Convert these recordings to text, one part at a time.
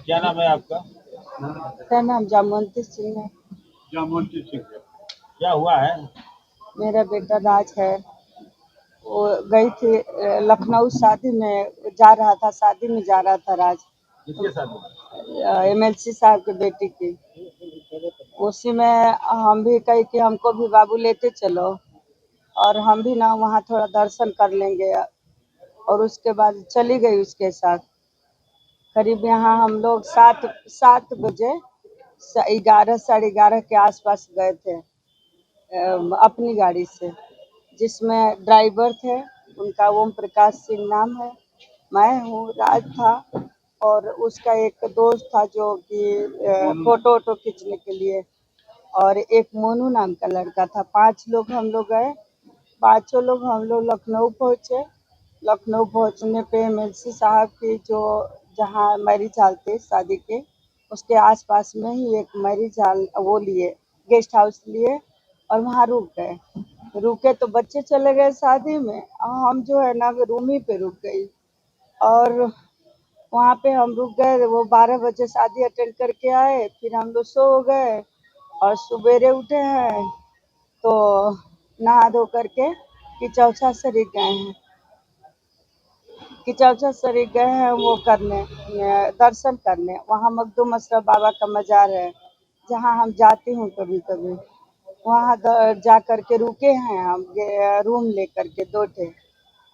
क्या नाम है आपका? मेरा नाम जामवंती सिंह है। जामवंती सिंह। क्या हुआ है? मेरा बेटा राज है। वो गई थी लखनऊ शादी में जा रहा था, शादी में जा रहा था राज। किसके साथ? एमएलसी साहब के बेटी की। उसी में हम भी कही कि हमको भी बाबू लेते चलो और हम भी ना वहाँ थोड़ा दर्शन कर लेंगे। और उसके बाद चली गई उसके साथ। करीब यहाँ हम लोग 7 बजे 11 साढ़े 11 के आसपास गए थे अपनी गाड़ी से, जिसमें ड्राइवर थे, उनका ओम प्रकाश सिंह नाम है, मैं हूँ, राज था और उसका एक दोस्त था जो कि फोटो वोटो खींचने के लिए, और एक मोनू नाम का लड़का था। 5 लोग हम लोग गए। 5 लोग हम लोग लखनऊ पहुँचे। लखनऊ पहुँचने पे एमएलसी साहब की जो जहाँ मैरिज हॉल थे शादी के, उसके आसपास में ही एक मैरिज हॉल वो लिए, गेस्ट हाउस लिए और वहाँ रुक गए। रुके तो बच्चे चले गए शादी में, हम जो है ना रूम ही पे रुक गई। और वहाँ पे हम रुक गए, वो 12 बजे शादी अटेंड करके आए, फिर हम लोग सो गए और सवेरे उठे हैं तो नहा धो करके किचौसा शरीफ गए हैं। किचौसा शरीफ गए हैं वो करने, दर्शन करने। वहाँ मखदूम अशरफ बाबा का मजार है, जहाँ हम जाती हूँ कभी कभी। वहाँ जा कर के रुके हैं हम, रूम लेकर के 2 ठे,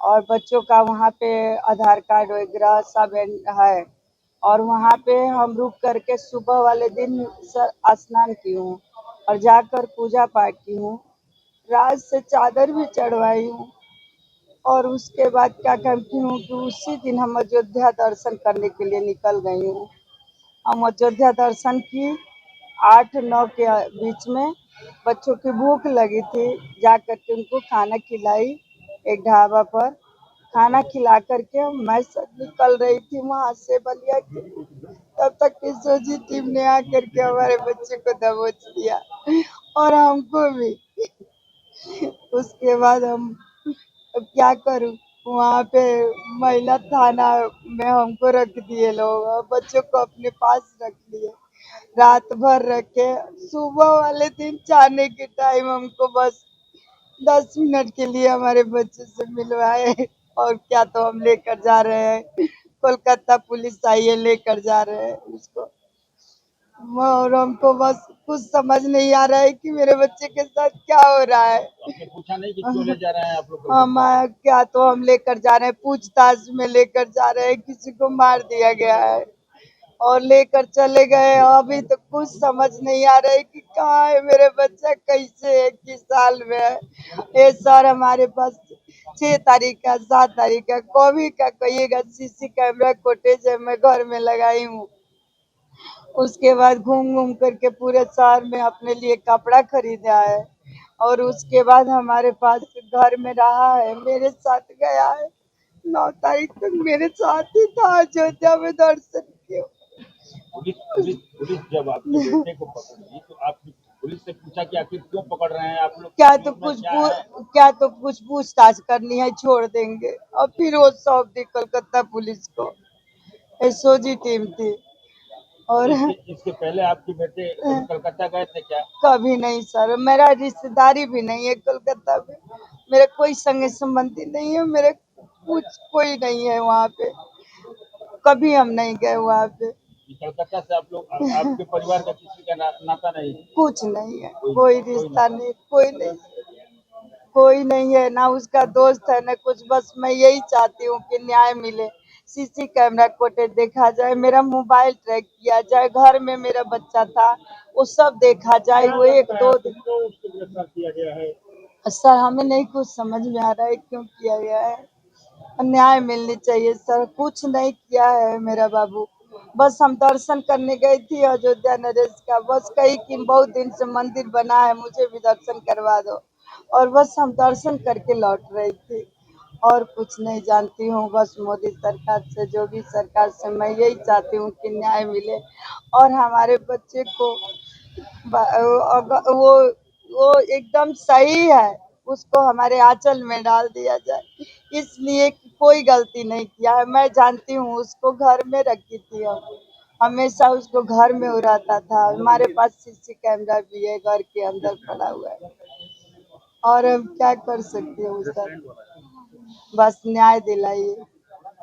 और बच्चों का वहाँ पे आधार कार्ड वगैरह सब है। और वहाँ पे हम रुक करके सुबह वाले दिन स्नान की हूँ और जाकर पूजा पाठ की हूँ। रात से चादर भी चढ़वाई हूँ। और उसके बाद क्या करती हूँ कि उसी दिन हम अयोध्या दर्शन करने के लिए निकल गई हूँ। हम अयोध्या दर्शन की 8-9 के बीच में। बच्चों की भूख लगी थी, जा करके उनको खाना खिलाई एक ढाबा पर। खाना खिला करके मैं सब निकल रही थी वहाँ से बलिया की, तब तक किशोर टीम ने आकर के हमारे बच्चे को दबोच लिया और हमको भी। उसके बाद हम अब क्या करूं, वहाँ पे महिला थाना में हमको रख दिए लोग और बच्चों को अपने पास रख लिए। रात भर रखे, सुबह वाले दिन जाने के टाइम हमको बस 10 मिनट के लिए हमारे बच्चे से मिलवाए। और क्या तो हम लेकर जा रहे हैं, कोलकाता पुलिस आई है, लेकर जा रहे हैं उसको। और हमको बस कुछ समझ नहीं आ रहा है कि मेरे बच्चे के साथ क्या हो रहा है। आपने पूछा नहीं कि क्यों ले जा रहे हैं आप लोग? हम क्या तो हम लेकर जा रहे हैं, पूछताछ में लेकर जा रहे हैं, किसी को मार दिया गया है और लेकर चले गए। अभी तो कुछ समझ नहीं आ रहा है कि कहाँ है मेरे बच्चा, कैसे है, किस साल में है। ये सर हमारे पास 6 तारीख का 7 तारीख का कभी का कहिएगा सीसी कैमरा फुटेज है, मैं घर में लगाई हूँ। उसके बाद घूम घूम करके पूरे शहर में अपने लिए कपड़ा खरीदा है और उसके बाद हमारे पास घर में रहा है, मेरे साथ गया है। 9 तारीख तक मेरे साथ ही था, अयोध्या में दर्शन किया। पुलिस पुलिस पुलिस जब आपके बेटे को पकड़ी तो आपने पुलिस से पूछा कि आखिर क्यों पकड़ रहे हैं आप लोग? क्या तो कुछ पूछताछ करनी है, छोड़ देंगे। और फिर वो सौंप दी कोलकाता पुलिस को। एसओजी टीम थी। और इसके पहले आपके बेटे कलकत्ता गए थे क्या? कभी नहीं सर, मेरा रिश्तेदारी भी नहीं है कोलकाता में, मेरा कोई संग संबंधी नहीं है, मेरे कुछ कोई नहीं है वहाँ पे, कभी हम नहीं गए वहाँ पे। कलकत्ता से आप लोग, आपके परिवार का किसी का नाता नहीं? कुछ नहीं है, कोई रिश्ता नहीं, कोई नहीं है, ना उसका दोस्त है ना कुछ। बस मैं यही चाहती हूँ कि न्याय मिले, सीसी कैमरा फुटेज देखा जाए, मेरा मोबाइल ट्रैक किया जाए, घर में मेरा बच्चा था वो सब देखा जाए। वो 1-2 दिन गिरफ्तार किया गया है सर, हमें नहीं कुछ समझ में आ रहा है क्यों किया गया है। न्याय मिलनी चाहिए सर, कुछ नहीं किया है मेरा बाबू। बस हम दर्शन करने गई थी अयोध्या नरेश का, बस कही कि बहुत दिन से मंदिर बना है, मुझे भी दर्शन करवा दो, और बस हम दर्शन करके लौट रही थी। और कुछ नहीं जानती हूँ, बस मोदी सरकार से, योगी सरकार से मैं यही चाहती हूँ कि न्याय मिले और हमारे बच्चे को वो एकदम सही है, उसको हमारे आंचल में डाल दिया जाए, इसलिए कि कोई गलती नहीं किया है। मैं जानती हूँ उसको घर में रखी थी हम, हमेशा उसको घर में वो रहता था। हमारे पास सीसी कैमरा भी है, घर के अंदर पड़ा हुआ है। और अब क्या कर सकते हैं उसका, बस न्याय दिलाइए।